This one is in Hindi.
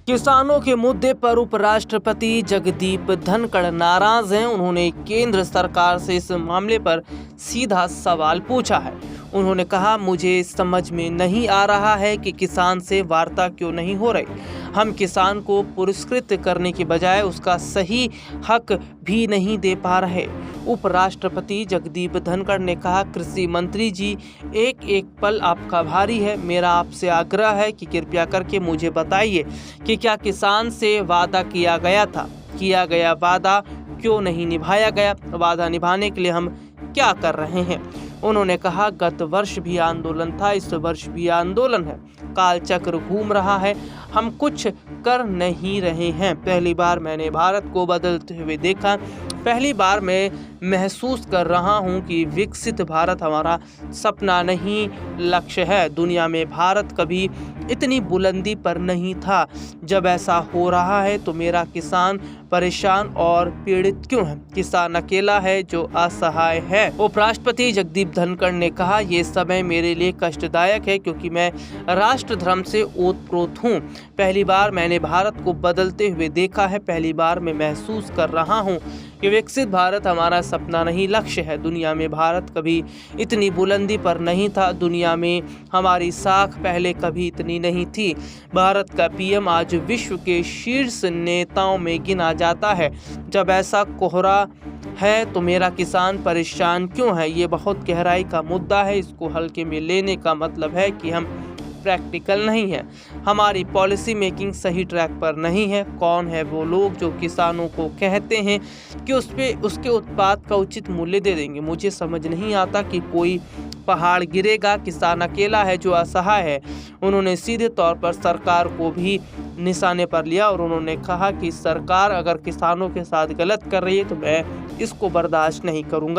किसानों के मुद्दे पर उपराष्ट्रपति जगदीप धनखड़ नाराज हैं। उन्होंने केंद्र सरकार से इस मामले पर सीधा सवाल पूछा है। उन्होंने कहा, मुझे समझ में नहीं आ रहा है कि किसान से वार्ता क्यों नहीं हो रही। हम किसान को पुरस्कृत करने की बजाय उसका सही हक भी नहीं दे पा रहे। उपराष्ट्रपति जगदीप धनखड़ ने कहा, कृषि मंत्री जी, एक एक पल आपका भारी है। मेरा आपसे आग्रह है कि कृपया करके मुझे बताइए कि क्या किसान से वादा किया गया था, किया गया वादा क्यों नहीं निभाया गया, वादा निभाने के लिए हम क्या कर रहे हैं। उन्होंने कहा, गत वर्ष भी आंदोलन था, इस वर्ष भी आंदोलन है, काल चक्र घूम रहा है, हम कुछ कर नहीं रहे हैं। पहली बार मैंने भारत को बदलते हुए देखा। पहली बार मैं महसूस कर रहा हूं कि विकसित भारत हमारा सपना नहीं, लक्ष्य है। दुनिया में भारत कभी इतनी बुलंदी पर नहीं था। जब ऐसा हो रहा है तो मेरा किसान परेशान और पीड़ित क्यों है? किसान अकेला है जो असहाय है। उपराष्ट्रपति जगदीप धनखड़ ने कहा, ये समय मेरे लिए कष्टदायक है क्योंकि मैं राष्ट्र धर्म से ओतप्रोत हूँ। पहली बार मैंने भारत को बदलते हुए देखा है। पहली बार मैं महसूस कर रहा हूँ कि विकसित भारत हमारा सपना नहीं, लक्ष्य है। दुनिया में भारत कभी इतनी बुलंदी पर नहीं था। दुनिया में हमारी साख पहले कभी इतनी नहीं थी। भारत का पीएम आज विश्व के शीर्ष नेताओं में गिना जाता है। जब ऐसा कोहरा है तो मेरा किसान परेशान क्यों है? ये बहुत गहराई का मुद्दा है। इसको हल्के में लेने का मतलब है कि हम प्रैक्टिकल नहीं है, हमारी पॉलिसी मेकिंग सही ट्रैक पर नहीं है। कौन है वो लोग जो किसानों को कहते हैं कि उसके उत्पाद का उचित मूल्य दे देंगे? मुझे समझ नहीं आता कि कोई पहाड़ गिरेगा, किसान अकेला है जो असहाय है। उन्होंने सीधे तौर पर सरकार को भी निशाने पर लिया और उन्होंने कहा कि सरकार अगर किसानों के साथ गलत कर रही है तो मैं इसको बर्दाश्त नहीं करूंगा।